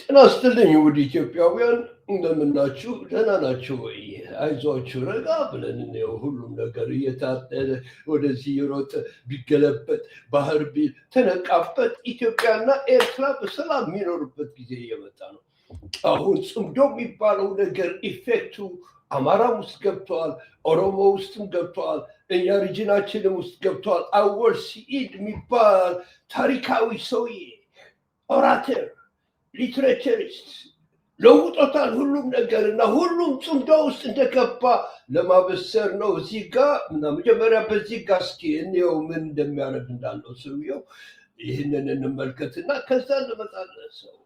ጤና ይስጥልኝ ውድ ኢትዮጵያውያን እንደምናችሁ ደህና ናችሁ ወይ? አይዟችሁ ረጋ ብለን ነው ሁሉም ነገር እየታጠረ ወደዚህ የሮጠ ቢገለበጥ ባህር ተነቃበት ኢትዮጵያና ኤርትራ በሰላም የሚኖርበት ጊዜ እየመጣ ነው። አሁን ጽምዶ የሚባለው ነገር ኢፌክቱ አማራ ውስጥ ገብተዋል፣ ኦሮሞ ውስጥም ገብተዋል፣ እኛ ሪጅናችንም ውስጥ ገብተዋል። አወል ሲኢድ የሚባል ታሪካዊ ሰውዬ ኦራተር ሊትሬቸሪስት ለውጦታል ሁሉም ነገር እና ሁሉም ጽምዶ ውስጥ እንደገባ ለማበሰር ነው። እዚህ ጋር እና መጀመሪያ በዚህ ጋር እስኪ እንየው ምን እንደሚያደርግ እንዳለው ሰውየው ይህንን እንመልከትና ከዛ እንመጣለን። ሰዎች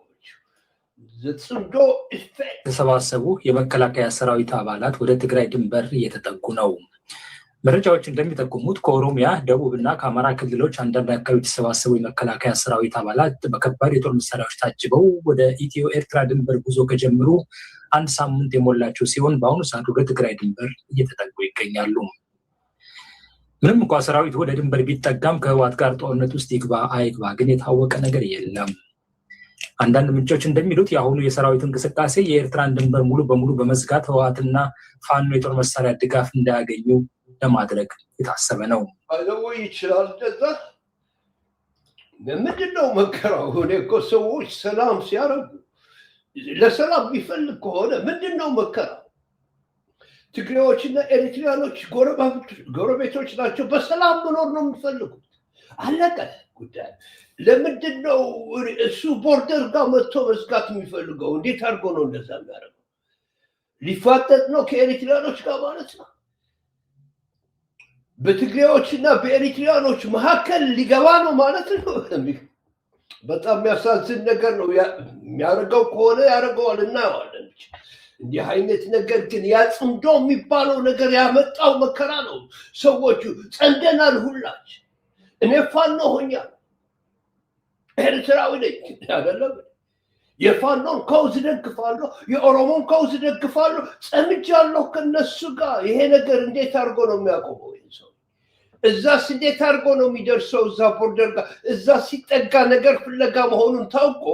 ጽምዶ ኢፌክት የተሰባሰቡ የመከላከያ ሰራዊት አባላት ወደ ትግራይ ድንበር እየተጠጉ ነው። መረጃዎች እንደሚጠቁሙት ከኦሮሚያ ደቡብና ከአማራ ክልሎች አንዳንድ አካባቢ የተሰባሰቡ የመከላከያ ሰራዊት አባላት በከባድ የጦር መሳሪያዎች ታጅበው ወደ ኢትዮ ኤርትራ ድንበር ጉዞ ከጀመሩ አንድ ሳምንት የሞላቸው ሲሆን በአሁኑ ሰዓት ወደ ትግራይ ድንበር እየተጠጉ ይገኛሉ። ምንም እንኳ ሰራዊቱ ወደ ድንበር ቢጠጋም ከህወሓት ጋር ጦርነት ውስጥ ይግባ አይግባ ግን የታወቀ ነገር የለም። አንዳንድ ምንጮች እንደሚሉት የአሁኑ የሰራዊት እንቅስቃሴ የኤርትራን ድንበር ሙሉ በሙሉ በመዝጋት ህወሓትና ፋኖ የጦር መሳሪያ ድጋፍ እንዳያገኙ ለማድረግ የታሰበ ነው። አይደው ይችላል። እንደዛ ምንድነው መከራው? እኔ እኮ ሰዎች ሰላም ሲያረጉ ለሰላም ቢፈልግ ከሆነ ምንድነው መከራው? ትግሬዎችና ኤሪትሪያኖች ጎረቤቶች ናቸው። በሰላም መኖር ነው የሚፈልጉት። አለቀ ጉዳይ። ለምንድነው እሱ ቦርደር ጋር መጥቶ መዝጋት የሚፈልገው? እንዴት አድርጎ ነው እንደዛ የሚያደርገው? ሊፋጠጥ ነው ከኤሪትሪያኖች ጋር ማለት ነው። በትግሬዎችና በኤሪትሪያኖች መካከል ሊገባ ነው ማለት ነው። በጣም የሚያሳዝን ነገር ነው። የሚያደርገው ከሆነ ያደርገዋል፣ እናየዋለን። እንዲህ አይነት ነገር ግን ያ ጽምዶ የሚባለው ነገር ያመጣው መከራ ነው። ሰዎቹ ጸንደናል ሁላችን። እኔ ፋኖ ሆኛል፣ ኤርትራዊ ነኝ አይደለም። የፋኖን ከውዝ ደግፋለሁ፣ የኦሮሞን ከውዝ ደግፋለሁ። ጸምጃለሁ ከነሱ ጋር። ይሄ ነገር እንዴት አድርጎ ነው የሚያቆመው? ሰው እዛስ እንዴት አድርጎ ነው የሚደርሰው? እዛ ቦርደር ጋር እዛ ሲጠጋ ነገር ፍለጋ መሆኑን ታውቆ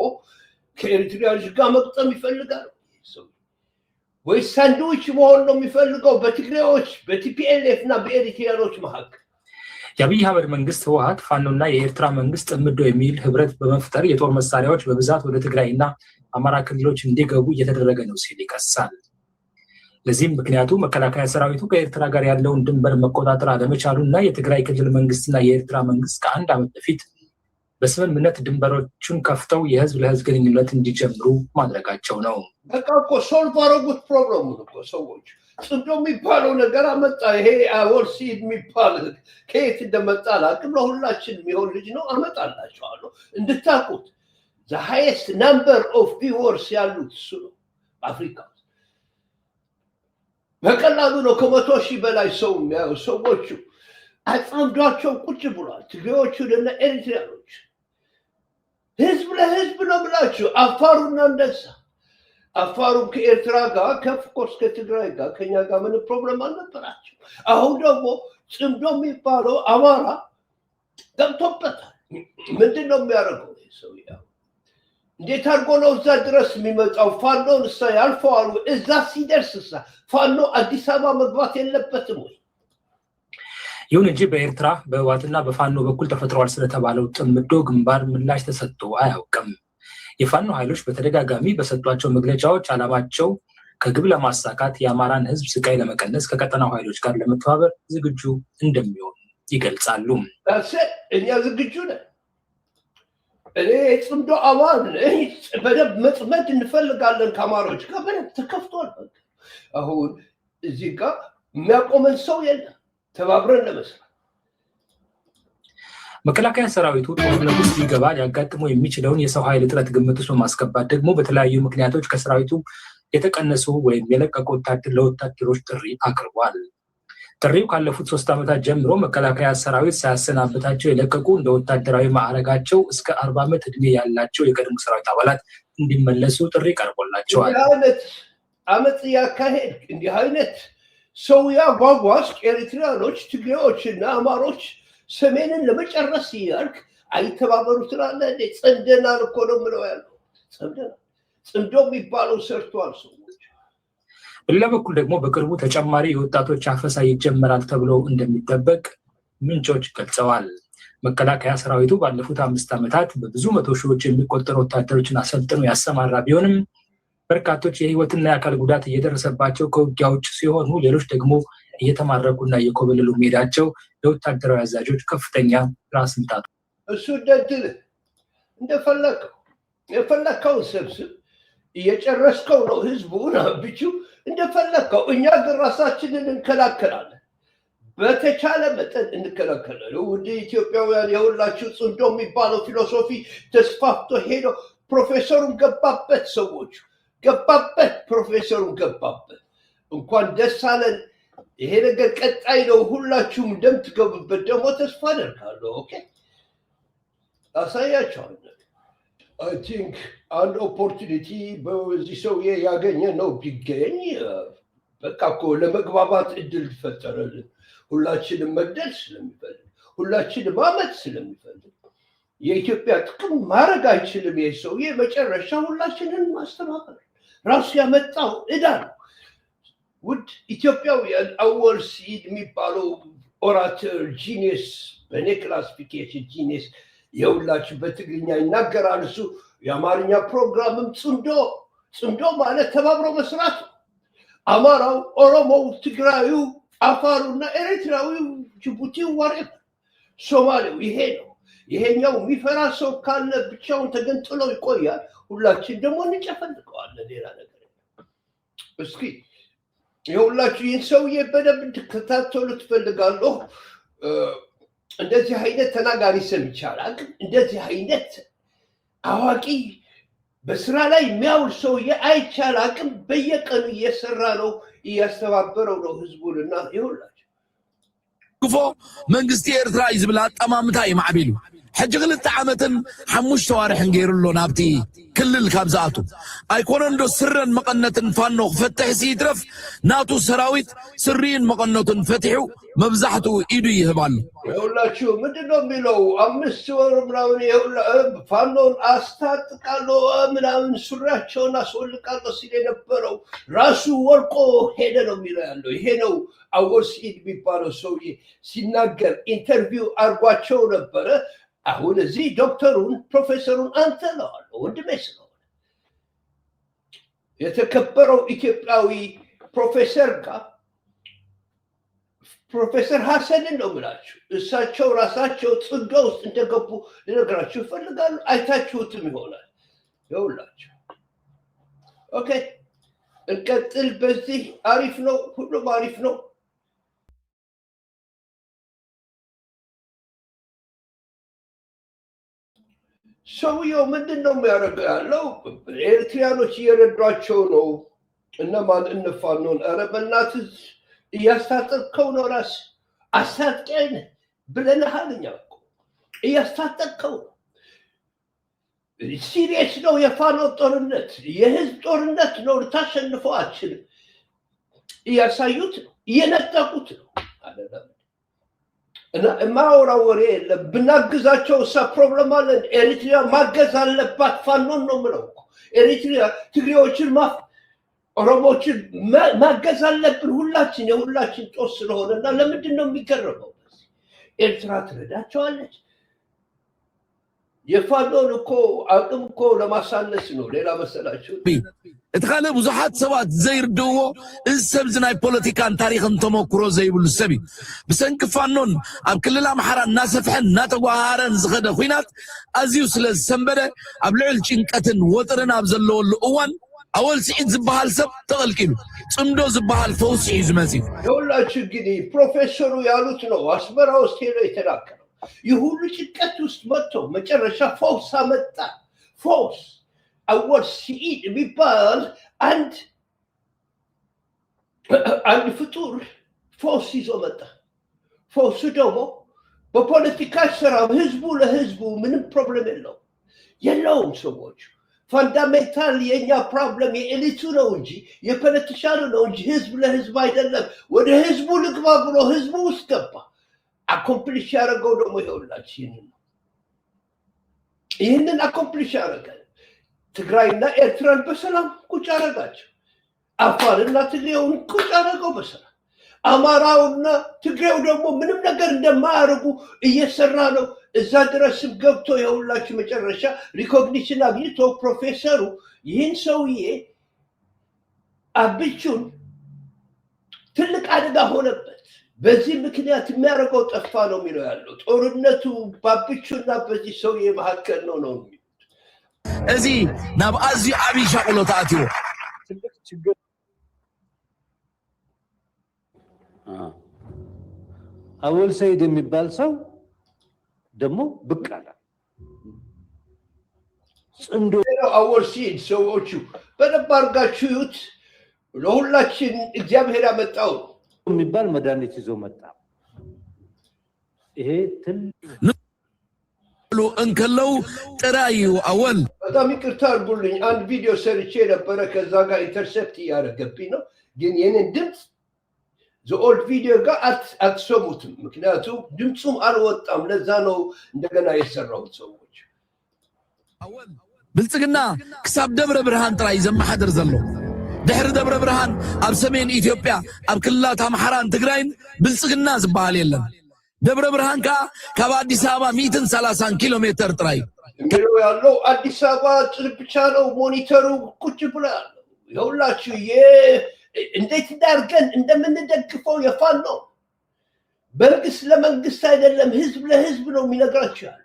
ከኤሪትሪያኖች ጋር መቅጠም ይፈልጋል ወይ ሳንድዊች መሆን ነው የሚፈልገው በትግሬዎች በቲፒኤልኤፍ እና በኤሪትሪያኖች መካከል? የአብይ አህመድ መንግስት ህወሓት ፋኖና የኤርትራ መንግስት ጥምዶ የሚል ህብረት በመፍጠር የጦር መሳሪያዎች በብዛት ወደ ትግራይና አማራ ክልሎች እንዲገቡ እየተደረገ ነው ሲል ይከሳል። ለዚህም ምክንያቱ መከላከያ ሰራዊቱ ከኤርትራ ጋር ያለውን ድንበር መቆጣጠር አለመቻሉ እና የትግራይ ክልል መንግስትና የኤርትራ መንግስት ከአንድ ዓመት በፊት በስምምነት ድንበሮቹን ከፍተው የህዝብ ለህዝብ ግንኙነት እንዲጀምሩ ማድረጋቸው ነው። በቃ እኮ ሶልቭ አደረጉት ፕሮብለሙን እኮ ሰዎች። ጽምዶ የሚባለው ነገር አመጣ። ይሄ አወል ሲኢድ የሚባል ከየት እንደመጣ አላውቅም። ለሁላችን የሚሆን ልጅ ነው። አመጣላችኋለሁ እንድታውቁት። the highest number of viewers ያሉት እሱ ነው አፍሪካ። በቀላሉ ነው ከ100,000 በላይ ሰው የሚያዩ ሰዎቹ አጽምዷቸው ቁጭ ብሏል። ትግሬዎቹና ኤሪትሪያኖች ህዝብ ለህዝብ ነው ብላችሁ አፋሩና እንደዛ አፋሩም ከኤርትራ ጋር ከፍኮርስ ከትግራይ ጋር ከኛ ጋር ምን ፕሮብለም አልነበራቸው። አሁን ደግሞ ጽምዶ የሚባለው አማራ ገብቶበታል። ምንድነው የሚያደርገው ሰው? እንዴት አድርጎ ነው እዛ ድረስ የሚመጣው? ፋኖን እሳ ያልፈዋል። እዛ ሲደርስ እሳ ፋኖ አዲስ አበባ መግባት የለበትም ወይ? ይሁን እንጂ በኤርትራ በህወሓትና በፋኖ በኩል ተፈጥሯል ስለተባለው ጥምዶ ግንባር ምላሽ ተሰጥቶ አያውቅም። የፋኖ ኃይሎች በተደጋጋሚ በሰጧቸው መግለጫዎች ዓላማቸው ከግብ ለማሳካት የአማራን ህዝብ ስቃይ ለመቀነስ ከቀጠናው ኃይሎች ጋር ለመተባበር ዝግጁ እንደሚሆኑ ይገልጻሉ። እኛ ዝግጁ ነን። እኔ ጽምዶ አማን በደንብ መጥመድ እንፈልጋለን። ከአማሮች ጋር በደንብ ተከፍቷል። አሁን እዚህ ጋር የሚያቆመን ሰው የለም። ተባብረን ለመስራት መከላከያ ሰራዊቱ ጦርነት ውስጥ ሊገባ ሊያጋጥመው የሚችለውን የሰው ኃይል እጥረት ግምት ውስጥ በማስገባት ደግሞ በተለያዩ ምክንያቶች ከሰራዊቱ የተቀነሱ ወይም የለቀቁ ለወታደሮች ጥሪ አቅርቧል። ጥሪው ካለፉት 3 ዓመታት ጀምሮ መከላከያ ሰራዊት ሳያሰናበታቸው የለቀቁ እንደ ወታደራዊ ማዕረጋቸው እስከ 40 ዓመት ዕድሜ ያላቸው የቀድሞ ሰራዊት አባላት እንዲመለሱ ጥሪ ቀርቦላቸዋል። አመት ያካሄድ እንዲህ አይነት ሰው ያጓጓዝ ኤሪትሪያኖች፣ ትግሬዎችና አማሮች ሰሜንን ለመጨረስ ያልክ አይተባበሩ ትላለህ። ጸንደናል እኮ ነው የምለው ያለው። ጽንዶ የሚባለው ሰርቷል ሰዎች። በሌላ በኩል ደግሞ በቅርቡ ተጨማሪ የወጣቶች አፈሳ ይጀመራል ተብሎ እንደሚጠበቅ ምንጮች ገልጸዋል። መከላከያ ሰራዊቱ ባለፉት 5 ዓመታት በብዙ መቶ ሺዎች የሚቆጠሩ ወታደሮችን አሰልጥኖ ያሰማራ ቢሆንም በርካቶች የህይወትና የአካል ጉዳት እየደረሰባቸው ከውጊያ ውጭ ሲሆኑ፣ ሌሎች ደግሞ እየተማረኩና እየኮበለሉ መሄዳቸው ለወታደራዊ አዛዦች ከፍተኛ ራስ ምታት። እሱ እንደፈለከው የፈለከውን ሰብስብ እየጨረስከው ነው ህዝቡን አብቹ እንደፈለከው። እኛ ግን ራሳችንን እንከላከላለን፣ በተቻለ መጠን እንከላከላለን። ወደ ኢትዮጵያውያን የሁላችሁ ጽንዶ የሚባለው ፊሎሶፊ ተስፋፍቶ ሄዶ ፕሮፌሰሩን ገባበት፣ ሰዎቹ ገባበት፣ ፕሮፌሰሩን ገባበት። እንኳን ደስ አለን። ይሄ ነገር ቀጣይ ነው። ሁላችሁም እንደምትገቡበት ደግሞ ተስፋ አደርጋለሁ። ኦኬ አሳያቸዋለሁ። አይ ቲንክ አንድ ኦፖርቹኒቲ በዚህ ሰውዬ ያገኘ ነው ቢገኝ በቃ እኮ ለመግባባት እድል ፈጠረልን። ሁላችንም መግደል ስለሚፈልግ፣ ሁላችንም ማመት ስለሚፈልግ የኢትዮጵያ ጥቅም ማድረግ አይችልም። ይህ ሰውዬ መጨረሻ ሁላችንን ማስተባበር ራሱ ያመጣው ዕዳ ነው። ውድ ኢትዮጵያውያን አወል ሲድ የሚባለው ኦራተር ጂኒየስ፣ በእኔ ክላሲፊኬሽን ጂኒየስ የሁላችሁ በትግርኛ ይናገራል። እሱ የአማርኛ ፕሮግራምም ጽንዶ ማለት ተባብሮ መስራት ነው። አማራው፣ ኦሮሞው፣ ትግራዩ፣ አፋሩና ኤርትራዊው፣ ጅቡቲው፣ ዋሬፍ ሶማሌው ይሄ ነው። ይሄኛው የሚፈራ ሰው ካለ ብቻውን ተገንጥሎ ይቆያል። ሁላችን ደግሞ እንጨፈልቀዋለን። ሌላ ነገር እስኪ የሁላችሁ ይህን ሰውዬ በደንብ እንድትከታተሉ ትፈልጋለሁ። እንደዚህ አይነት ተናጋሪ ሰምቼ አላውቅም። እንደዚህ አይነት አዋቂ በስራ ላይ የሚያውል ሰውዬ አይቼ አላውቅም። በየቀኑ እየሰራ ነው፣ እያስተባበረው ነው ህዝቡንና ይሁላችሁ ክፎ መንግስቲ ኤርትራ ይዝብላ አጠማምታ ይማዕቢሉ ሕጂ 2 ዓመትን 5 ወርሕን ገይሩሎ ናብቲ ክልል ካብዛኣቱ ኣይኮነንዶ ስረን መቐነትን ፋኖ ክፈትሕ ሲድረፍ ናቱ ሰራዊት ስሪን መቐነቱን ፈትሑ መብዛሕቱ ኢዱ ይህባሉ። ይሁላችሁ ምንድነው የሚለው 5 ወር ምናምን ፋኖን አስታጥቃለሁ ምናምን ሱሪያቸውን አስወልቃለሁ ሲል የነበረው ራሱ ወርቆ ሄደ ነው የሚለው ያለው። ይሄ ነው አወል ሲድ የሚባለው ሰውዬ ሲናገር ኢንተርቪው አርጓቸው ነበረ። አሁን እዚህ ዶክተሩን ፕሮፌሰሩን አንተ ለዋለሁ ወንድሜ ስለሆነ የተከበረው ኢትዮጵያዊ ፕሮፌሰር ጋር ፕሮፌሰር ሐሰንን ነው የምላችሁ። እሳቸው ራሳቸው ጽንዶ ውስጥ እንደገቡ ልነግራችሁ ይፈልጋሉ። አይታችሁትም ይሆናል። ይኸውላችሁ ኦኬ እንቀጥል። በዚህ አሪፍ ነው፣ ሁሉም አሪፍ ነው። ሰውየው ምንድን ነው የሚያደርገው ያለው? ኤርትራኖች እየረዷቸው ነው። እነማን? እነፋኖን። ኧረ በእናትህ እያስታጠቅከው ነው። ራስ አስታጥቀን ብለንሃል። እኛ እኮ እያስታጠቅከው ነው። ሲሪየስ ነው። የፋኖ ጦርነት የህዝብ ጦርነት ነው። ልታሸንፈው አትችልም። እያሳዩት ነው፣ እየነጠቁት ነው። እና የማወራው ወሬ የለም። ብናግዛቸው እሳ ፕሮብለም አለን። ኤሪትሪያ ማገዝ አለባት። ፋኖን ነው የምለው እኮ ኤሪትሪያ ትግሬዎችን ኦሮሞችን ማገዝ አለብን። ሁላችን የሁላችን ጦር ስለሆነ እና ለምንድን ነው የሚገረመው? ኤርትራ ትረዳቸዋለች። የፋኖን እኮ አቅም እኮ ለማሳነስ ነው። ሌላ መሰላችሁ? እቲ ካልእ ብዙሓት ሰባት ዘይርድእዎ እዚ ሰብ እዚ ናይ ፖለቲካን ታሪክን ተመክሮ ዘይብሉ ሰብ እዩ። ብሰንኪ ፋኖን ኣብ ክልል ኣምሓራ እናሰፍሐን እናተጓሃረን ዝኸደ ኩናት ኣዝዩ ስለ ዝሰንበደ ኣብ ልዕል ጭንቀትን ወጥርን ኣብ ዘለወሉ እዋን ኣወል ስዒድ ዝበሃል ሰብ ተቐልቂሉ ጽምዶ ዝበሃል ፈውሲ እዩ ዝመጽእ። የሁላችሁ እንግዲህ ፕሮፌሰሩ ያሉት ነው። አስመራ ውስጥ ሄዶ የተናገረው የሁሉ ጭንቀት ውስጥ መጥቶ መጨረሻ ፈውስ አመጣ። ፈውስ አወል ስዒድ የሚባል አንድ ፍጡር ፈውስ ይዞ መጣ። ፈውሱ ደግሞ በፖለቲካ ስራ ህዝቡ ለህዝቡ ምንም ፕሮብለም የለውም። ሰዎች ፋንዳሜንታል የኛ ፕሮብለም የኤሊቱ ነው እንጂ የፖለቲሻኑ ነው እንጂ ህዝብ ለህዝብ አይደለም። ወደ ህዝቡ ልግባ ብሎ ህዝቡ ውስጥ ገባ። አኮምፕሊሽ ያደረገው ደግሞ ይኸውላችሁ ይህንን አኮምፕሊሽ ያደረገ ትግራይና ኤርትራን በሰላም ቁጭ አደረጋቸው። አፋርና ትግሬውን ቁጭ አደረገው በሰላም። አማራውና ትግሬው ደግሞ ምንም ነገር እንደማያደርጉ እየሰራ ነው። እዛ ድረስም ገብቶ የሁላችሁ መጨረሻ ሪኮግኒሽን አግኝቶ ፕሮፌሰሩ ይህን ሰውዬ አብቹን ትልቅ አደጋ ሆነበት። በዚህ ምክንያት የሚያደርገው ጠፋ ነው የሚለው ያለው። ጦርነቱ በአብቹና በዚህ ሰውዬ መካከል ነው ነው የሚሉት። እዚህ ናብ አዝዩ ዓብይ ሸቅሎ ተኣትዎ ትልቅ ችግር አወል ሰይድ የሚባል ሰው ደግሞ ብቅ አለ። ጽንዶ አወል ሰይድ ሰዎቹ በደንብ አድርጋችሁ እዩት። ለሁላችን እግዚአብሔር ያመጣው የሚባል መድኃኒት ይዞ መጣ። ይሄ ሉ እንከለው ጥራዩ አወል በጣም ይቅርታ አድርጉልኝ። አንድ ቪዲዮ ሰርቼ ነበረ ከዛ ጋር ኢንተርሴፕት እያደረገብኝ ነው። ግን የኔን ድምፅ ዘኦልድ ቪዲዮ ጋር አትሰሙትም፣ ምክንያቱም ድምፁም አልወጣም። ለዛ ነው እንደገና የሰራሁት። ሰዎች ብልጽግና ክሳብ ደብረ ብርሃን ጥራይ ዘመሓደር ዘሎ ድሕሪ ደብረ ብርሃን ኣብ ሰሜን ኢትዮጵያ ኣብ ክልላት ኣምሓራን ትግራይን ብልጽግና ዝበሃል የለን። ደብረ ብርሃን ከዓ ካብ አዲስ አበባ 130 ኪሎ ሜትር ጥራይ የሚለው ያለው አዲስ አበባ ብቻ ነው። ሞኒተሩ ቁጭ ብሎ ያለው የሁላችሁ እንዴት እንዳርገን እንደምንደግፈው የፋን ነው። መንግስት ለመንግስት አይደለም፣ ህዝብ ለህዝብ ነው የሚነግራችሁ ያለው።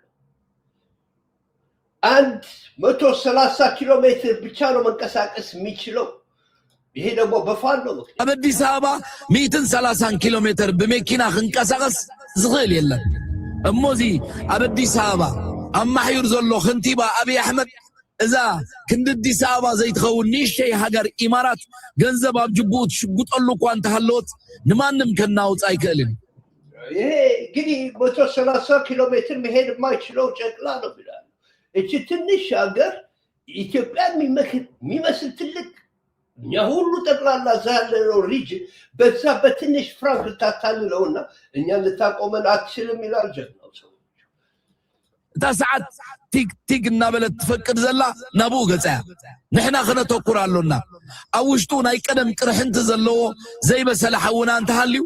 130 ኪሎ ሜትር ብቻ ነው መንቀሳቀስ የሚችለው። ይሄ ደግሞ በፋን ነው። ኣብ አዲስ አበባ 130 ኪሎ ሜትር በመኪና ክንቀሳቀስ ዝኽእል የለን። እሞዚ ኣብ አዲስ አበባ ኣማሕዩር ዘሎ ከንቲባ አብይ አሕመድ እዛ ክንዲ አዲስ አበባ ዘይትኸውን ንእሽተይ ሃገር ኢማራት ገንዘብ ኣብ ጅቡኡ ትሽጉጠሉ እኳ እንተሃለወት ንማንም ከናውፅ አይክእልን። ይሄ እንግዲህ 130 ኪሎ ሜትር መሄድ የማይችለው ጨቅላ ነው ይላል። እቺ ትንሽ ሀገር ኢትዮጵያን የሚመስል ትልቅ እኛ ሁሉ ጠቅላላ እዛ ያለነው ሪጅን በዛ በትንሽ ፍራንክ ልታታልለውና እኛን ልታቆመን አትችልም ይላል ጀግናው ሰው። እታ ሰዓት ቲክ ቲክ እናበለት ትፈቅድ ዘላ ናብኡ ገፀያ ንሕና ክነተኩር ኣሎና። ኣብ ውሽጡ ናይ ቀደም ጥርሕንቲ ዘለዎ ዘይበሰለ ሓውና እንተሃልዩ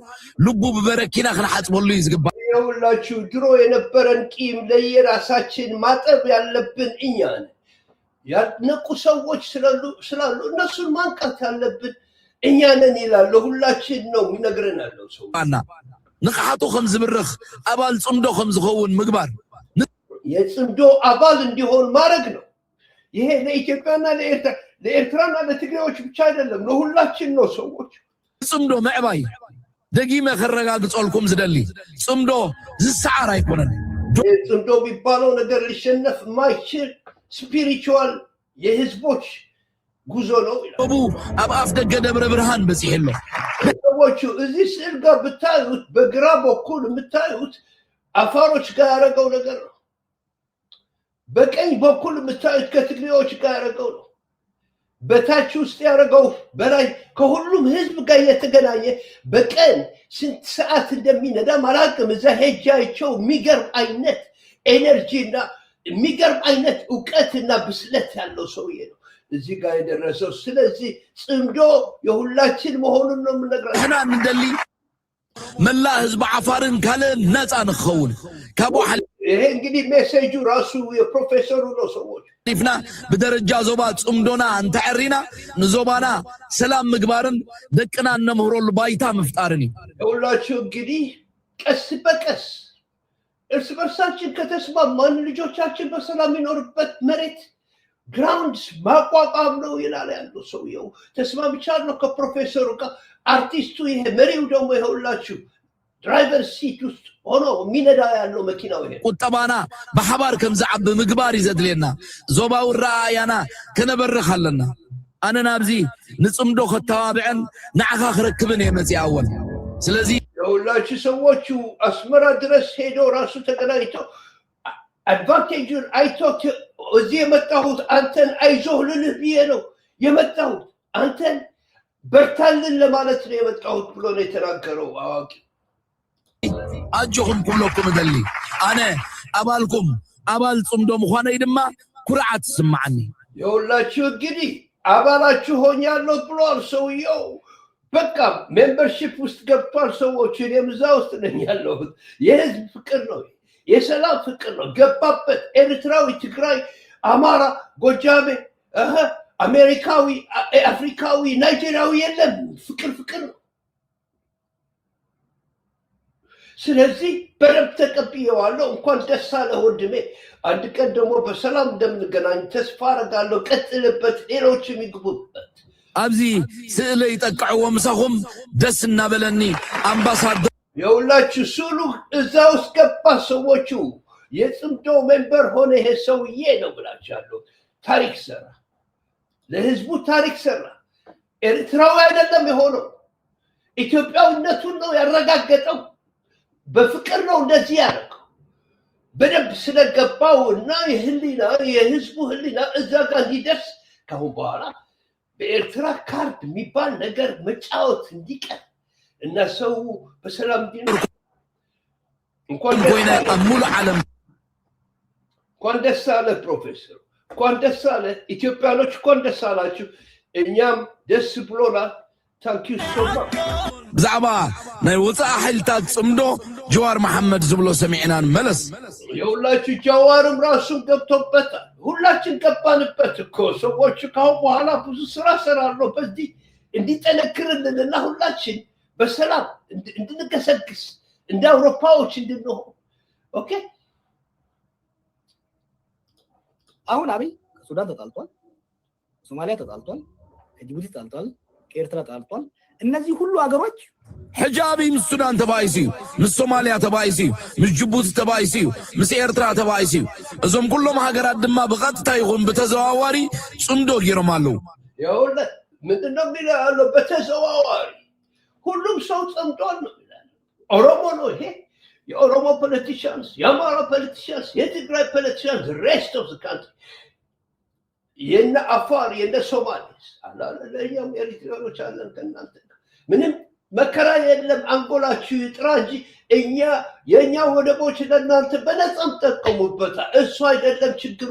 ልቡ ብበረኪና ክንሓፅበሉ እዩ ዝግባእ። የሁላችሁ ድሮ የነበረን ቂም ለየራሳችን ማጠብ ያለብን እኛ ነን። ያልነቁ ሰዎች ስላሉ እነሱን ማንቃት ያለብን እኛ ነን ይላል። ሁላችን ነው ይነግረን ያለው ሰው አና ንቕሓቱ ከም ዝብርኽ ኣባል ጽምዶ ከም ዝኸውን ምግባር የጽምዶ አባል እንዲሆን ማድረግ ነው። ይሄ ለኢትዮጵያና ለኤርትራና ለትግሬዎች ብቻ አይደለም፣ ለሁላችን ነው። ሰዎች ጽምዶ ምዕባይ ደጊመ ከረጋግጾልኩም ዝደሊ ጽምዶ ዝሰዓር አይኮነን። ጽምዶ የሚባለው ነገር ሊሸነፍ ማይችል ስፒሪቹዋል የህዝቦች ጉዞ ነው ይላል። ኣብ አፍ ደገ ደብረ ብርሃን በጽሕሎ ሰዎቹ እዚህ ስዕል ጋር ብታዩት በግራ በኩል የምታዩት አፋሮች ጋር ያደረገው ነገር ነው። በቀኝ በኩል የምታዩት ከትግሬዎች ጋር ያደረገው ነው። በታች ውስጥ ያደረገው በላይ ከሁሉም ህዝብ ጋር የተገናኘ በቀን ስንት ሰዓት እንደሚነዳ አላውቅም። እዛ ሄጄ አይቼው የሚገርም አይነት ኤነርጂና የሚገርም አይነት እውቀትና ብስለት ያለው ሰውዬ ነው እዚህ ጋር የደረሰው። ስለዚህ ጽምዶ የሁላችን መሆኑን ነው የምነግራችሁ። እሕና እንደሊ መላ ህዝብ ዓፋርን ካልእ ነፃ ንኸውን ካብኡ ይሄ እንግዲህ ሜሴጁ ራሱ የፕሮፌሰሩ ነው። ሰዎች ሊፍና በደረጃ ዞባ ጽምዶና እንተዕሪና ንዞባና ሰላም ምግባርን ደቅና እነምህሮሉ ባይታ መፍጣርን የሁላችሁ እንግዲህ ቀስ በቀስ እርስ በርሳችን ከተስማማን ልጆቻችን በሰላም የሚኖርበት መሬት ግራውንድ ማቋቋም ነው ይላል ያለው ሰውየው። ተስማምቻለሁ ከፕሮፌሰሩ ጋር። አርቲስቱ ይሄ መሪው ደግሞ ይኸውላችሁ ድራይቨር ሲት ውስጥ ሆኖ የሚነዳ ያለው መኪናው ይሄ ቁጠባና በሐባር ከም ዝዓቢ ምግባር ይዘድልየና ዞባው ረአያና ከነበርኽ ኣለና። ኣነ ናብዚ ንጽምዶ ከተባብዐን ንዓኻ ክረክብን የመጽእ ኣወል። ስለዚ የሁላችሁ ሰዎቹ አስመራ ድረስ ሄዶ ራሱ ተገናኝተው አድቫንቴጁን አይቶ እዚህ የመጣሁት አንተን አይዞህ ልልህ ብዬ ነው የመጣሁት፣ አንተን በርታልን ለማለት ነው የመጣሁት ብሎ ነው የተናገረው አዋቂ። ኣጆኹም ኩለኩም እደሊ ኣነ ኣባልኩም ኣባል ጽምዶ ምዃነይ ድማ ኩርዓት ይስማዓኒ። የሁላችሁ እንግዲህ አባላችሁ ሆኛለሁ ብሏል ሰውየው። በቃ ሜምበርሺፕ ውስጥ ገብቷል ሰዎች። እኔም እዛ ውስጥ ነኝ ያለሁት። የህዝብ ፍቅር ነው፣ የሰላም ፍቅር ነው። ገባበት። ኤርትራዊ፣ ትግራይ፣ አማራ፣ ጎጃሜ፣ አሜሪካዊ፣ አፍሪካዊ፣ ናይጄሪያዊ የለም። ፍቅር ፍቅር ነው። ስለዚህ በደንብ ተቀብዬዋለሁ። እንኳን ደስ አለህ ወንድሜ። አንድ ቀን ደግሞ በሰላም እንደምንገናኝ ተስፋ አደርጋለሁ። ቀጥልበት፣ ሌሎችም ይግቡበት። አብዚ ስእለ ይጠቅዕዎ ምሳኹም ደስ እናበለኒ አምባሳደር የሁላችሁ ስሉ እዛ ውስጥ ገባ። ሰዎቹ የጽምዶ ሜምበር ሆነ። ይሄ ሰውዬ ነው ብላችኋለሁ። ታሪክ ሰራ፣ ለህዝቡ ታሪክ ሰራ። ኤርትራዊ አይደለም የሆነው፣ ኢትዮጵያዊነቱን ነው ያረጋገጠው። በፍቅር ነው እንደዚህ ያደረገው። በደንብ ስለገባው እና የህዝቡ ህሊና እዛ ጋር እንዲደርስ ካሁን በኋላ በኤርትራ ካርድ የሚባል ነገር መጫወት እንዲቀር እና ሰው በሰላም እንዲኖር እንኳን ደስ አለ ፕሮፌሰር፣ እንኳን ደስ አለ ኢትዮጵያኖች፣ እንኳን ደስ አላችሁ። እኛም ደስ ብሎናል። ታንኪዩ ሶ ማች። ብዛዕባ ናይ ወፃኢ ሓይልታት ጽምዶ ጀዋር መሐመድ ዝብሎ ሰሚዕናን መለስ የሁላችሁ ጀዋርም ራሱን ገብቶበታል። ሁላችን ገባንበት እኮ ሰዎች። ካሁን በኋላ ብዙ ስራ ሰራለሁ በዚህ እንዲጠነክርልንና ሁላችን በሰላም እንድንገሰግስ እንደ አውሮፓዎች እንድንሆን። ኦኬ። አሁን አብይ ከሱዳን ተጣልቷል፣ ሶማሊያ ተጣልቷል፣ ከጅቡቲ ተጣልቷል፣ ከኤርትራ ተጣልቷል። እነዚህ ሁሉ ሀገሮች ሕጃቢ ምስ ሱዳን ተባይሲዩ፣ ምስ ሶማሊያ ተባይሲዩ፣ ምስ ጅቡቲ ተባይሲዩ፣ ምስ ኤርትራ ተባይሲዩ። እዞም ኩሎም ሃገራት ድማ ብቐጥታ ይኹን ብተዘዋዋሪ ጽምዶ ገይሮም ኣለዉ። የሁለት ምንድን ነው የሚለው ያለው? በተዘዋዋሪ ሁሉም ሰው ጽምዷል ነው ይላል። ኦሮሞ ነው ይሄ። የኦሮሞ ፖለቲሽያንስ፣ የአማራ ፖለቲሽያንስ፣ የትግራይ ፖለቲሽያንስ፣ ሬስት ኦፍ ዘ ካንትሪ፣ የነ አፋር፣ የነ ሶማሌስ አላለ። ለእኛም ኤሪትሪያኖች አለን ከእናንተ ምንም መከራ የለም። አንጎላችሁ ይጥራ እንጂ የእኛ ወደቦች ለእናንተ በነፃም ጠቀሙበታል። እሱ አይደለም ችግሩ።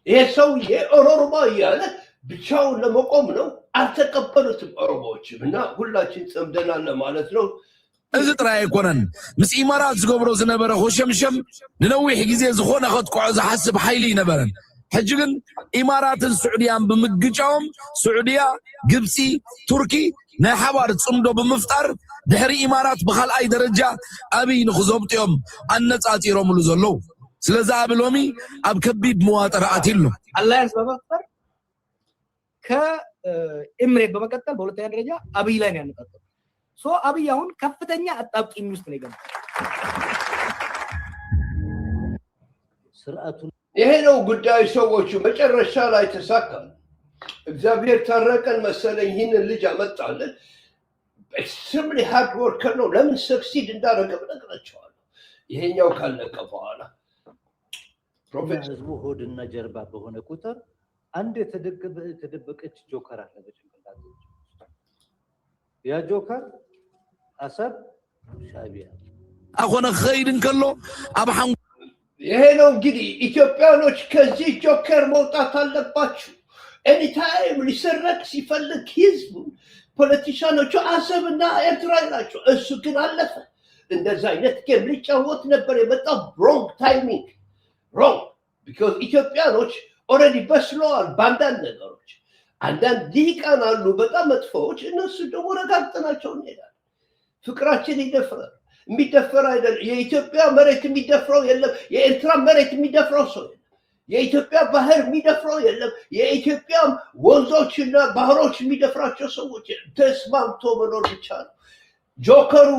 ይሄ ሰውዬ ኦሮሞ እያለ ብቻውን ለመቆም ነው። አልተቀበሉትም ኦሮሞዎችም እና ሁላችን ጽምደናል ማለት ነው። እዚ ጥራይ ኣይኮነን ምስ ኢማራት ዝገብሮ ዝነበረ ሆሸምሸም ንነዊሕ ግዜ ዝኾነ ከጥቅዖ ዝሓስብ ሓይሊ ይነበረን። ሕጂ ግን ኢማራትን ስዑድያን ብምግጫዎም ስዑድያ፣ ግብፂ፣ ቱርኪ ናይ ሓባር ጽምዶ ብምፍጣር ድሕሪ ኢማራት ብኻልኣይ ደረጃ ኣብይ ንኽዘብጥዮም ኣነጻጺሮምሉ ዘለዉ። ስለዚ ኣብ ሎሚ ኣብ ከቢድ መዋጥር ኣትሉ አላያንስ በመፍጠር ከኤምሬት በመቀጠል በሁለተኛ ደረጃ አብይ ላይ ነው ያነጣጠሩ። አብይ አሁን ከፍተኛ አጣብቂኝ ውስጥ ነው የገባው። ስርዓቱ ይሄ ነው ጉዳዩ። ሰዎቹ መጨረሻ ላይ ተሳካ። እግዚአብሔር ታረቀን መሰለኝ። ይህንን ልጅ አመጣለን። ኤክስትሪምሊ ሃርድ ወርከር ነው። ለምን ሰክሲድ እንዳደረገ ብነግራቸዋለሁ። ይሄኛው ካለቀ በኋላ ህዝቡ ሆድና ጀርባ በሆነ ቁጥር አንድ የተደበቀች ጆከር አለ በጭንቅላት። ያ ጆከር አሰብ ሻዕቢያ ኣኾነ ክኸይድን ከሎ ኣብ ይሄ ነው እንግዲህ ኢትዮጵያኖች ከዚህ ጆከር መውጣት አለባችሁ። ኤኒታይም ሊሰረቅ ሲፈልግ ህዝቡ ፖለቲሻኖቹ አሰብና ኤርትራ ናቸው። እሱ ግን አለፈ። እንደዛ አይነት ጌም ሊጫወት ነበር የመጣው። ሮንግ ታይሚንግ ሮንግ። ቢኮዝ ኢትዮጵያኖች ኦልሬዲ በስለዋል በአንዳንድ ነገሮች። አንዳንድ ሊቃን አሉ በጣም መጥፎዎች። እነሱ ደግሞ ረጋግጠናቸው እንሄዳለን። ፍቅራችን ይደፍራል። የሚደፈር አይደለም። የኢትዮጵያ መሬት የሚደፍረው የለም። የኤርትራ መሬት የሚደፍረው ሰው የለም። የኢትዮጵያ ባህር የሚደፍረው የለም። የኢትዮጵያ ወንዞችና ባህሮች የሚደፍራቸው ሰዎች የለም። ተስማምቶ መኖር ብቻ ነው። ጆከሩ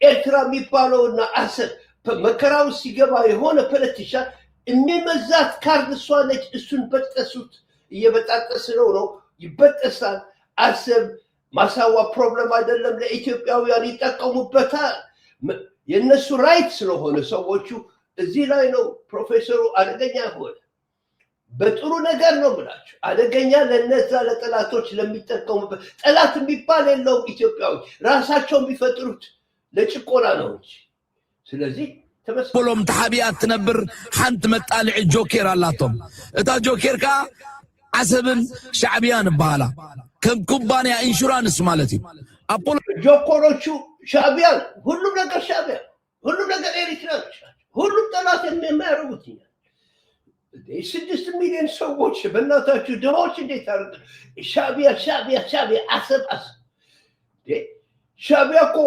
ኤርትራ የሚባለውና አሰብ መከራው ሲገባ የሆነ ፖለቲሻን የሚመዛት ካርድ እሷ ነች። እሱን በጠሱት። እየበጣጠስ ነው ይበጠሳል። አሰብ ማሳዋ ፕሮብለም አይደለም። ለኢትዮጵያውያን ይጠቀሙበታል። የነሱ ራይት ስለሆነ ሰዎቹ እዚህ ላይ ነው። ፕሮፌሰሩ አደገኛ ሆነ። በጥሩ ነገር ነው ብላችሁ አደገኛ ለነዛ ለጠላቶች ለሚጠቀሙበት። ጠላት የሚባል የለውም። ኢትዮጵያዊ ራሳቸው የሚፈጥሩት ለጭቆና ነው እንጂ። ስለዚህ كلهم تحبيات تنبر حنت مطالع جوكير اللاتهم اتا جوكير كا عسبن شعبيان بهالا كم كومبانيا انشورانس مالتي ابولو جوكوروቹ ሻዕቢያን ሁሉም ነገር ሻዕቢያ ሁሉም ነገር ኤሪትራ ሁሉም ጠላት የሚያደርጉት ስድስት ሚሊዮን ሰዎች በእናታችሁ ድሆች እንዴት አርግ ሻዕቢያ አሰብ ሻዕቢያ እኮ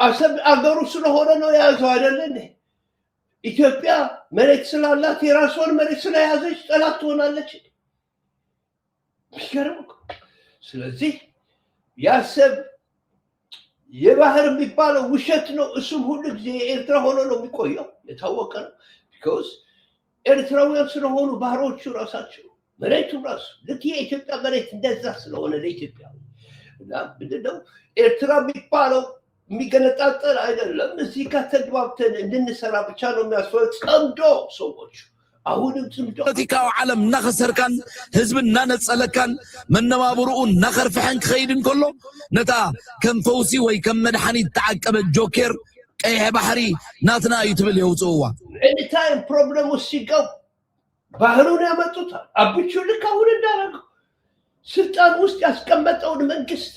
አሰብ አገሩ ስለሆነ ነው የያዘው አይደለ ኢትዮጵያ መሬት ስላላት የራሷን መሬት ስለያዘች ጠላት ትሆናለች ይገርም ስለዚህ ያሰብ የባህር የሚባለው ውሸት ነው እሱም ሁሉ ጊዜ ኤርትራ ሆኖ ነው የሚቆየው የታወቀ ነው because ኤርትራውያን ስለሆኑ ባህሮቹ ራሳቸው መሬቱ ራሱ ልክ የኢትዮጵያ መሬት እንደዛ ስለሆነ ለኢትዮጵያ እና ምንድነው ኤርትራ የሚባለው የሚገነጣጠል አይደለም እዚህ ጋር ተግባብተን እንድንሰራ ብቻ ነው የሚያስፈልግ ጸምዶ ሰዎች አሁንም ጸምዶ ፖለቲካው ዓለም ናኸሰርካን ህዝብና ነጸለካን መነባብሩን ናኸርፈን ከይድን ከሎ ነታ ከም ፈውሲ ወይ ከም መድኃኒት ተዓቀበ ጆኬር ቀይ ባህሪ ናትና ይትብል የውጽዋ anytime problem ሲገው ባህሩን ያመጡታል አብቹ ልክ አሁን እንዳረገው ስልጣን ውስጥ ያስቀመጠውን መንግስት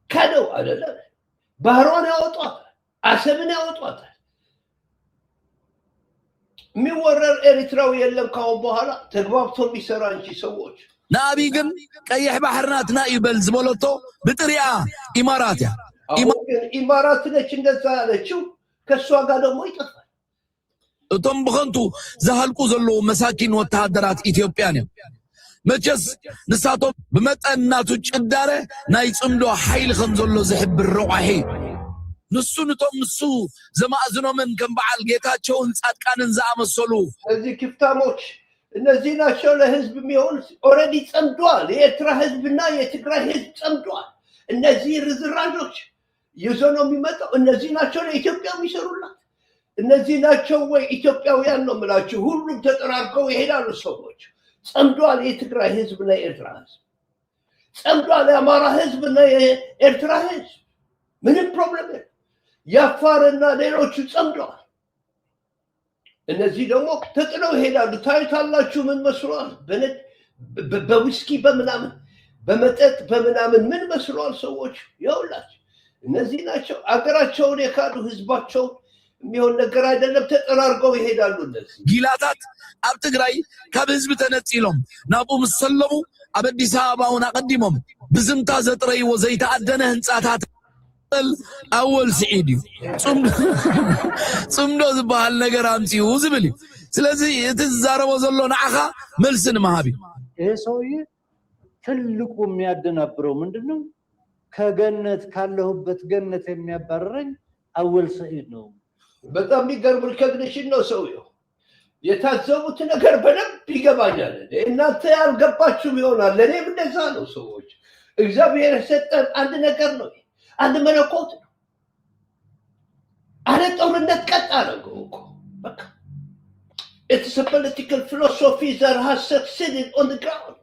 ካደው አይደለ ባህሩን ያወጣታል አሰብን ያወጣታል ሚወረር ኤሪትራው የለም ካው በኋላ ተግባብቶ ቢሰራ እንጂ ሰዎች ናቢ ግን ቀይ ባህርናትና ይበል ዝቦለቶ በጥሪያ ኢማራት ያ ኢማራት ነች እንደዛ ያለችው ከሷ ጋር ደግሞ ይጠፋል እቶም በኸንቱ ዘሃልቁ ዘሎ መሳኪን ወታደራት ኢትዮጵያ ነው መቸስ ንሳቶ በመጠናቱ ጭዳረ ናይ ጽምዶ ኃይል ከም ዘሎ ዝሕብር ረዋሒ ንሱ ንቶም ንሱ ዘማእዝኖምን ከም በዓል ጌታቸውን ጻድቃንን ዘአመሰሉ እዚህ ክፍታሞች እነዚህ ናቸው ለህዝብ የሚሆን ኦሬዲ ጸምዷል የኤርትራ ህዝብና የትግራይ ህዝብ ጸምዷል እነዚህ ርዝራዦች ይዘው ነው የሚመጣው እነዚህ ናቸው ለኢትዮጵያ የሚሰሩላት እነዚህ ናቸው ወይ ኢትዮጵያውያን ነው የምላችሁ ሁሉም ተጠራርገው ይሄዳሉ ሰዎች ጸምዷል የትግራይ ህዝብና የኤርትራ ህዝብ ጸምዷል የአማራ ህዝብና የኤርትራ ህዝብ ምንም ፕሮብሌም ያፋርና ሌሎቹ ጸምዷል እነዚህ ደግሞ ተጥለው ይሄዳሉ ታይታላችሁ ምን መስሏል በዊስኪ በምናምን በመጠጥ በምናምን ምን መስሏል ሰዎች ያውላችሁ እነዚህ ናቸው አገራቸውን የካዱ ህዝባቸው የሚሆን ነገር አይደለም ተጠራርገው ይሄዳሉ እነዚህ ጊላታት አብ ትግራይ ካብ ህዝብ ተነጽሎም ናቡ መሰለሙ አብ አዲስ አበባውን አቀዲሞም ብዝምታ ዘጥረይ ወዘይተአደነ ህንጻታት አወል ስዒድ ጽምዶ ዝበሃል ነገር አምጪው ዝብል ስለዚህ እትዛረበ ዘሎ ንዓኻ መልስን መሃቢ ይሄ ሰውዬ ትልቁ የሚያደናብረው ምንድነው ከገነት ካለሁበት ገነት የሚያባረረኝ አወል ስዒድ ነው በጣም የሚገርም ሪኮግኒሽን ነው ሰውየው የታዘቡት ነገር በደንብ ይገባኛል እናንተ ያልገባችሁ ይሆናል ለኔም እንደዛ ነው ሰዎች እግዚአብሔር የሰጠን አንድ ነገር ነው አንድ መለኮት ነው አለ ጦርነት ቀጥ አደረገው እኮ በቃ it's a political philosophy that has succeeded on the ground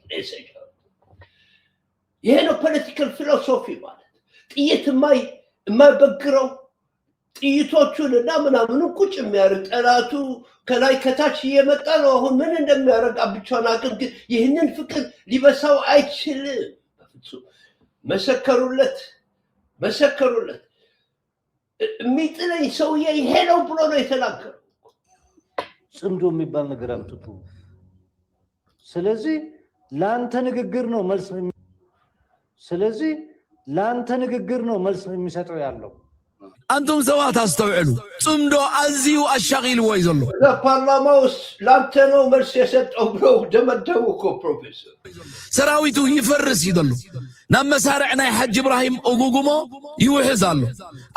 ይሄ ነው ፖለቲካል ፊሎሶፊ ማለት ጥይት የማይበግረው ጥይቶቹን እና ምናምኑ ቁጭ የሚያደርግ ጠላቱ ከላይ ከታች እየመጣ ነው አሁን ምን እንደሚያደርግ አብቻውን አቅም ግን ይህንን ፍቅር ሊበሳው አይችልም በፍጹም መሰከሩለት የሚጥለኝ ሰውዬ ይሄ ነው ብሎ ነው የተናገረው ጽምዶ የሚባል ነገር አምጥቶ ስለዚህ ላንተ ንግግር ነው መልስ የሚሰጠው ያለው አንቱም ሰዋት አስተውዕሉ ጽምዶ አዚው አሻቂል ወይ ዘሎ ለፓርላማውስ ላንተ ነው መልስ የሰጠው ብሎ ደመደሙ እኮ ፕሮፌሰር ሰራዊቱ ይፈርስ ይደሉ ናብ መሳርዕ ናይ ሐጅ ኢብራሂም እጉጉሞ ይውሕዝ ኣሎ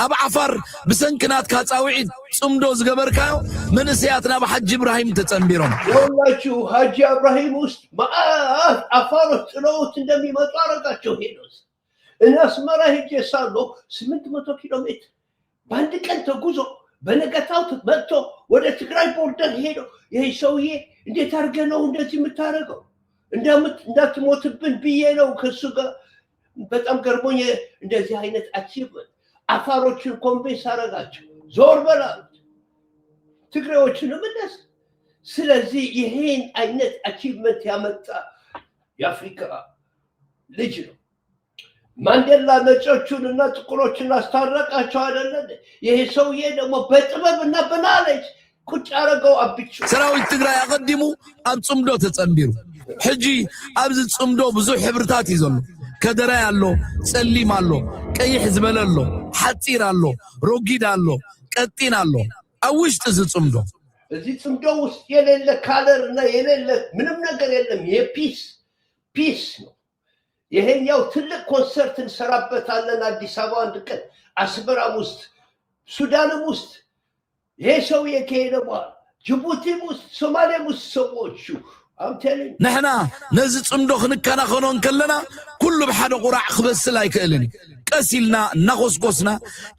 ኣብ ዓፋር ብሰንክናት ካጻውዒት ጽምዶ ዝገበርካዮ መንእሰያት ናብ ሐጅ ኢብራሂም ተጸንቢሮም የሁላችሁ ሐጅ ኢብራሂም ውስጥ መዓት አፋሮች ጥለውት እንደሚመጡ አረጋቸው ሄዶስ እኔ አስመራ ሄጄ ሳለሁ 800 ኪሎ ሜትር በአንድ ቀን ተጉዞ በነገታው መጥቶ ወደ ትግራይ ቦርደር ሄዶ ይሄ ሰውዬ እንዴት አድርገህ ነው እንደዚህ የምታደርገው እንዳትሞትብን ብዬ ነው ከሱ ጋር በጣም ገርሞኝ እንደዚህ አይነት አቺቭመንት አፋሮችን ኮንቬንስ አረጋቸው ዞር በላሉት ትግሬዎችንም እንደዛ ስለዚህ ይሄን አይነት አቺቭመንት ያመጣ የአፍሪካ ልጅ ነው ማንዴላ ነጮቹንና ጥቁሮችን አስታረቃቸው አይደለም ይሄ ሰውዬ ደግሞ በጥበብና በናሌጅ ቁጭ አረጋው አብቹ ሰራዊት ትግራይ አቀድሙ ኣብ ጽምዶ ተጸምቢሩ ሕጂ ኣብዚ ጽምዶ ብዙሕ ሕብርታት ይዘሉ ከደራ ያሎ ጸሊም አሎ ቀይሕ ዝበለሎ ሓፂር አሎ ሮጊድ አሎ ቀጢን አሎ ኣብ ውሽጢ ጽምዶ እዚህ ጽምዶ ውስጥ የሌለ ካለርና የሌለ ምንም ነገር የለም ፒስ ነው ይሄኛው ትልቅ ኮንሰርት እንሰራበታለን አዲስ አበባ አንድ ቀን አስመራም ውስጥ ሱዳንም ውስጥ ይሄ ሰው የከሄደ በኋላ ጅቡቲም ውስጥ ሶማሌም ውስጥ ሰዎቹ አምተልኝ ንሕና ነዚ ጽምዶ ክንከናኸኖን ከለና ኩሉ ብሓደ ቁራዕ ክበስል ኣይክእልን ቀሲልና እናኾስኮስና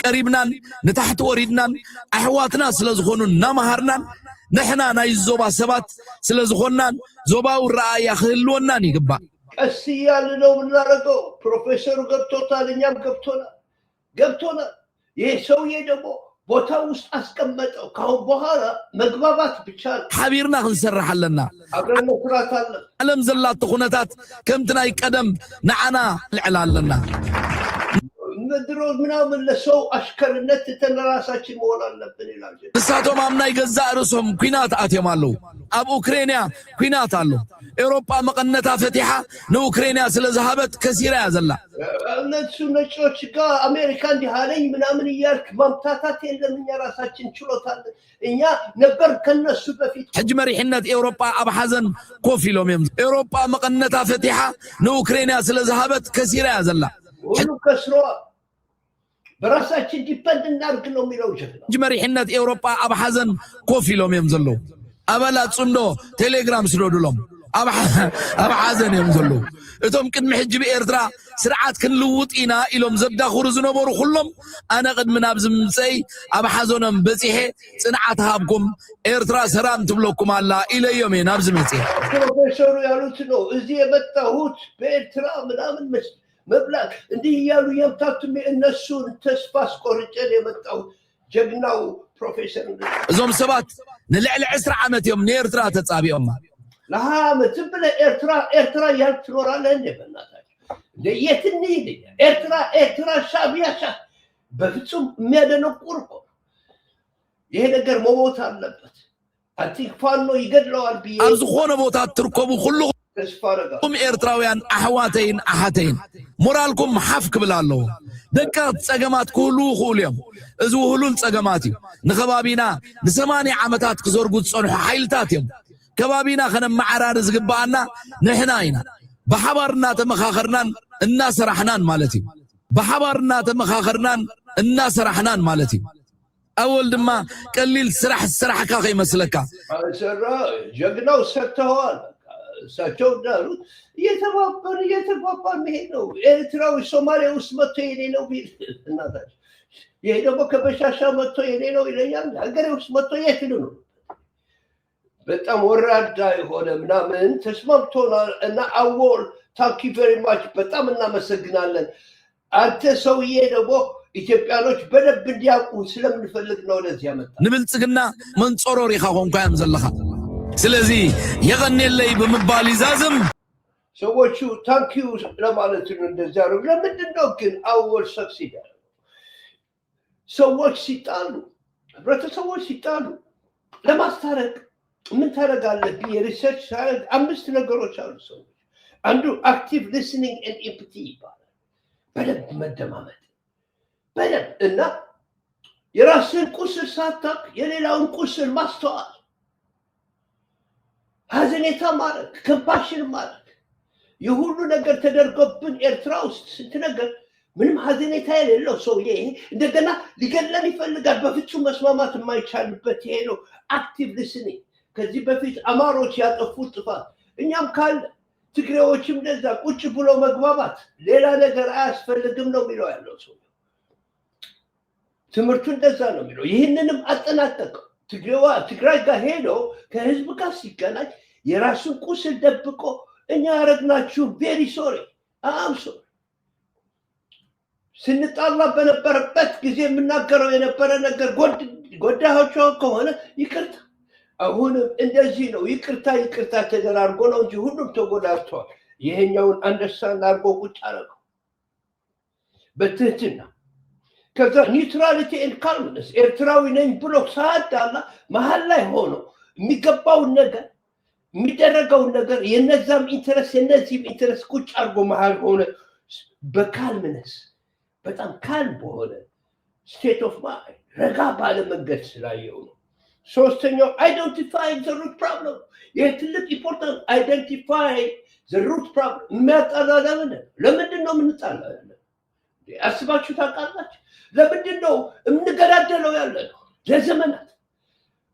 ቀሪብናን ንታሕቲ ወሪድናን ኣሕዋትና ስለ ዝኾኑ እናመሃርናን ንሕና ናይ ዞባ ሰባት ስለ ዝኾናን ዞባዊ ረኣያ ክህልወናን ይግባእ ቀስ እያልን ነው የምናደርገው ፕሮፌሰሩ ገብቶታል እኛም ገብቶናል ይሄ ሰውዬ ደግሞ ቦታ ውስጥ አስቀመጠው ካሁን በኋላ መግባባት ብቻ ሓቢርና ክንሰርሕ ኣለና አብረን መስራት አለ ዓለም ዘላቶ ኩነታት ከምቲ ናይ ቀደም ንዓና ልዕል ኣለና ምድሮ ምናምን ለሰው አሽከርነት ተነራሳችን መሆን አለብን ይላል ንሳቶም ኣብ ናይ ገዛእ ርእሶም ኩናት ኣትዮም ኣለዉ ኣብ ኡክሬንያ ኩናት ኣሎ ኤውሮጳ መቐነታ ፈቲሓ ንኡክሬንያ ስለ ዝሃበት ከሲራ እያ ዘላ እነሱ ነጮች ጋር አሜሪካ እንዲህ አለኝ ምናምን እያልክ ማምታታት የለም እኛ ራሳችን ችሎታለን እኛ ነበር ከነሱ በፊት ሕጂ መሪሕነት ኤውሮጳ ኣብ ሓዘን ኮፍ ኢሎም እዮም ኤውሮጳ መቐነታ ፈቲሓ ንኡክሬንያ ስለ ዝሃበት ከሲራ እያ ዘላ ሁሉ ከስሯል በራሳችን ዲፔንድ እናድርግ ነው የሚለው ጀግና ሕጂ መሪሕነት ኤውሮጳ ኣብ ሓዘን ኮፍ ኢሎም እዮም ዘለዉ ኣባላት ጽምዶ ቴሌግራም ስደዱሎም ኣብ ሓዘን እዮም ዘለዉ እቶም ቅድሚ ሕጂ ብኤርትራ ስርዓት ክንልውጥ ኢና ኢሎም ዘዳኽሩ ዝነበሩ ኩሎም ኣነ ቅድሚ ናብዚ ምምፅአይ ኣብ ሓዘኖም በፂሐ ጽንዓት ሃብኩም ኤርትራ ሰላም ትብለኩም ኣላ ኢለዮም እየ ናብዚ መፅአ ፕሮፌሰሩ ያሉት ነው እዚህ የመጣሁት በኤርትራ ምናምን መብላት እንዲህ እያሉ የምታቱም እነሱን ተስፋ አስቆርጨን የመጣሁት ጀግናው ፕሮፌሰር እዞም ሰባት ንልዕሊ 10 ዓመት እዮም ንኤርትራ ተጻቢኦም ለዓመት ብለ ኤርትራ ያልትኖራለህ እንደ በእናታችሁ ለየት እንሂድ ኤርትራ ሻዕቢያ በፍጹም የሚያደነቁር እኮ ይሄ ነገር መሞት አለበት አቲክ ፋኖ ይገድለዋል ብዬ ኣብ ዝኾነ ቦታ ትርከቡ ኩሉ ቁም ኤርትራውያን ኣሕዋተይን ኣሓተይን ሞራልኩም ሓፍ ክብል ኣለዎ ደቃት ጸገማት ክህሉ ይኽእሉ እዮም እዚ ውህሉል ጸገማት እዩ ንኸባቢና ን80 ዓመታት ክዘርጉ ዝጸንሑ ሓይልታት እዮም ከባቢና ከነመዓራር ዝግባአና ንሕና ኢና ብሓባርና ተመኻኸርናን እናሰራሕናን ማለት እዩ ብሓባርና ተመኻኸርናን እናሰራሕናን ማለት እዩ أول دما قليل سرح كاخي مسلكا ጀግናው ሰጥተዋል እሳቸው እንዳሉት እየተባባን መሄድ ነው ኤርትራዊ ሶማሊያ ውስጥ መጥቶ የኔ ነው ቢል እናታችን ይሄ ደግሞ ከበሻሻ መጥቶ የኔ ነው ይለኛል ሀገሬ ውስጥ መጥቶ የት ነው በጣም ወራዳ የሆነ ምናምን ተስማምቶናል እና አወል ታንክ ዩ ቬሪ ማች በጣም እናመሰግናለን አንተ ሰውዬ ደግሞ ኢትዮጵያኖች በደንብ እንዲያውቁ ስለምንፈልግ ነው ለዚህ ያመጣ ንብልጽግና መንጾሮር ይኻኾንኳ ያም ዘለኻ ስለዚህ የቀኔለይ በመባል ይዛዝም ሰዎቹ ታንክ ዩ ለማለት ነው እንደዛ ነው ለምንድን ነው ግን አወል ሰክሲድ ሰዎች ሲጣሉ ህብረተሰቦች ሲጣሉ ለማስታረቅ ምን ታደርጋለህ ሪሰርች ሳይንስ 5 ነገሮች አሉ ሰዎች አንዱ አክቲቭ ሊስኒንግ ኤንድ ኤምፓቲ ይባላል በደንብ መደማመጥ በደንብ እና የራስን ቁስል ሳታቅ የሌላውን ቁስል ማስተዋል ሀዘኔታ ማድረግ ኮምፓሽን ማድረግ የሁሉ ነገር ተደርጎብን ኤርትራ ውስጥ ስንት ነገር ምንም ሀዘኔታ የሌለው ሰውዬ እንደገና ሊገለን ይፈልጋል በፍጹም መስማማት የማይቻልበት ይሄ ነው አክቲቭ ሊስኒንግ ከዚህ በፊት አማሮች ያጠፉት ጥፋት እኛም ካለ ትግሬዎችም እንደዛ ቁጭ ብሎ መግባባት ሌላ ነገር አያስፈልግም ነው የሚለው ያለው ሰው ትምህርቱ እንደዛ ነው የሚለው ይህንንም አጠናቀቀው ትግራይ ጋር ሄዶ ከህዝብ ጋር ሲገናኝ የራሱን ቁስል ደብቆ እኛ ያረግናችሁ ቬሪ ሶሪ አም ሶሪ ስንጣላ በነበረበት ጊዜ የምናገረው የነበረ ነገር ጎዳቸው ከሆነ ይቅርታ አሁንም እንደዚህ ነው ይቅርታ ተደራርጎ ነው እንጂ ሁሉም ተጎዳቷል ይሄኛውን አንደርስታንድ አድርጎ ቁጭ አደረገው በትህትና ከዛ ኒውትራሊቲ ኤንድ ካልምነስ ኤርትራዊ ነኝ ብሎ ሳዳላ መሀል ላይ ሆኖ የሚገባውን ነገር የሚደረገውን ነገር የነዛም ኢንተረስት የነዚህም ኢንተረስት ቁጭ አድርጎ መሀል ሆነ በካልምነስ በጣም ካልም በሆነ ስቴት ኦፍ ማይንድ ረጋ ባለ መንገድ ስላየው ነው ሶስተኛው አይደንቲፋይ ዘ ሩት ፕሮብለም ይሄ ትልቅ ኢምፖርታንት አይደንቲፋይ ዘ ሩት ፕሮብለም የሚያጣላ ለምንድን ነው የምንጣላ ያለ አስባችሁ ታውቃላችሁ ለምንድን ነው የምንገዳደለው ያለ ነው ለዘመናት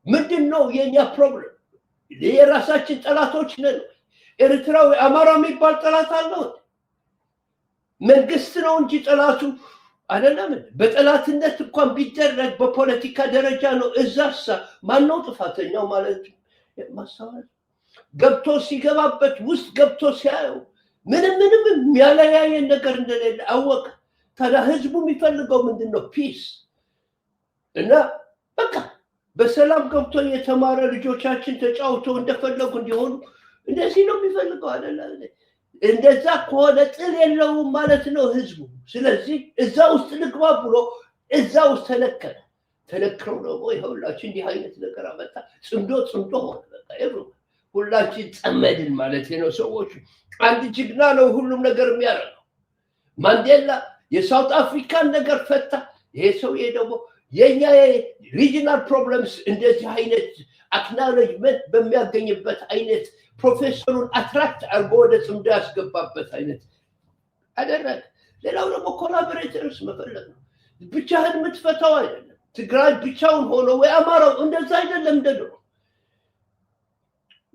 ምንድን ነው የኛ ፕሮብለም የራሳችን ጠላቶች ነን ኤርትራዊ አማራ የሚባል ጠላት አለው መንግስት ነው እንጂ ጠላቱ አይደለም በጠላትነት እንኳን ቢደረግ በፖለቲካ ደረጃ ነው እዛሳ ማነው ጥፋተኛው ማለት ማሳወር ገብቶ ሲገባበት ውስጥ ገብቶ ሲያየው ምንም የሚያለያየን ነገር እንደሌለ አወቀ ታዲያ ህዝቡ የሚፈልገው ምንድነው ፒስ እና በቃ በሰላም ገብቶ የተማረ ልጆቻችን ተጫውተው እንደፈለጉ እንዲሆኑ እንደዚህ ነው የሚፈልገው አይደለም እንደዛ ከሆነ ጥል የለውም ማለት ነው ህዝቡ ስለዚህ እዛ ውስጥ ልግባ ብሎ እዛ ውስጥ ተነክረው ደግሞ ይኸውላችሁ እንዲህ አይነት ነገር አመጣ ጽምዶ ሆነ በቃ ሁላችን ጸመድን ማለት ነው ሰዎች አንድ ጅግና ነው ሁሉም ነገር የሚያደርገው ማንዴላ የሳውት አፍሪካን ነገር ፈታ ይሄ ሰውዬ ደግሞ የኛ ሪጂናል ፕሮብለምስ እንደዚህ አይነት አክናሎጅመንት በሚያገኝበት አይነት ፕሮፌሰሩን አትራክት አድርጎ ወደ ጽምዶ ያስገባበት አይነት አደረገ ሌላው ደግሞ ኮላቦሬተርስ መፈለግ ነው ብቻህን የምትፈታው አይደለም ትግራይ ብቻውን ሆኖ ወይ አማራው እንደዛ አይደለም እንደድሮ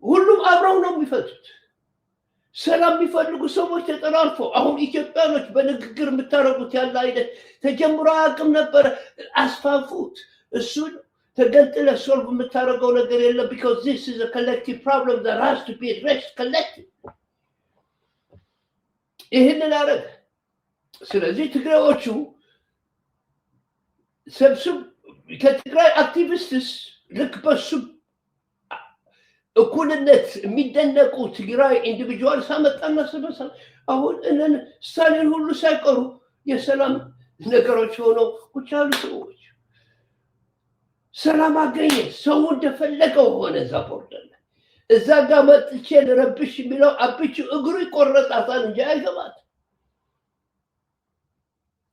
ሁሉም አብረው ነው የሚፈቱት ሰላም የሚፈልጉ ሰዎች ተጠራርፈው አሁን ኢትዮጵያኖች በንግግር የምታረጉት ያለ አይነት ተጀምሮ አቅም ነበር አስፋፉት እሱን ተገንጥለ ሶልቭ የምታረገው ነገር የለም because this is a collective problem that has to be addressed collectively ይህንን አረግ ስለዚህ ትግራዮቹ ሰብስብ ከትግራይ አክቲቪስትስ ልክ በሱ እኩልነት የሚደነቁ ትግራይ ኢንዲቪጁዋል ሳመጣና ሰበሳ አሁን እነን ስታሊን ሁሉ ሳይቀሩ የሰላም ነገሮች ሆነው ቁጭ ያሉ ሰዎች ሰላም አገኘ ሰው እንደፈለገው ሆነ እዛ ቦርደር እዛ ጋር መጥቼ ልረብሽ የሚለው አብቹ እግሩ ይቆረጣታል እንጂ አይገባት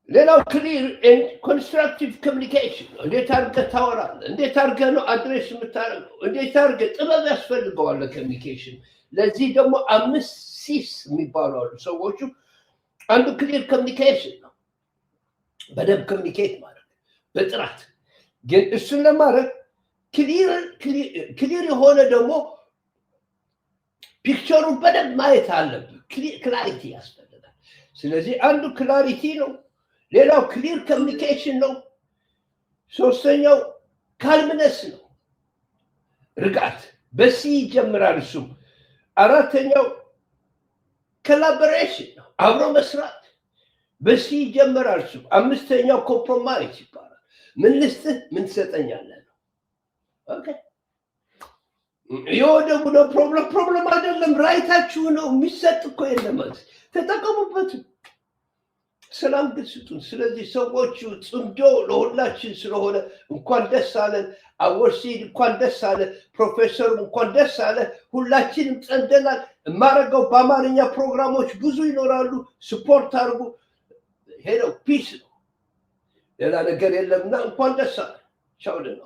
ሌላው ክሊር ኤንድ ኮንስትራክቲቭ ኮሚኒኬሽን እንዴት አድርገህ ታወራለህ እንዴት አድርገህ ነው አድሬስ የምታደርገው እንዴት አድርገህ ጥበብ ያስፈልገዋል ኮሚኒኬሽን ለዚህ ደግሞ 5 ሲስ የሚባሉ አሉ ሰዎቹ አንዱ ክሊር ኮሚኒኬሽን ነው በደንብ ኮሚኒኬት ማድረግ በጥራት ግን እሱን ለማድረግ ክሊር የሆነ ደግሞ ፒክቸሩን በደንብ ማየት አለብህ ክላሪቲ ያስፈልጋል ስለዚህ አንዱ ክላሪቲ ነው ሌላው ክሊር ኮሚኒኬሽን ነው ሶስተኛው ካልምነስ ነው ርጋት በሲ ይጀምራል እሱ አራተኛው ኮላቦሬሽን ነው አብሮ መስራት በሲ ይጀምራል እሱ አምስተኛው ኮምፕሮማይዝ ይባላል ምን ልስጥህ ምን ትሰጠኛለህ ነው ኦኬ የወደቡ ነው ፕሮብለም አይደለም ራይታችሁ ነው የሚሰጥ እኮ የለም ተጠቀሙበት ሰላም ግስጡን ስለዚህ ሰዎቹ ጽምዶ ለሁላችን ስለሆነ እንኳን ደስ አለን አወርሲድ እንኳን ደስ አለ ፕሮፌሰር እንኳን ደስ አለ ሁላችንም ጸንደናል ማረጋው በአማርኛ ፕሮግራሞች ብዙ ይኖራሉ ስፖርት አድርጉ ሄሎ ፒስ ነው ሌላ ነገር የለምና እንኳን ደስ አለ ቻው ደህና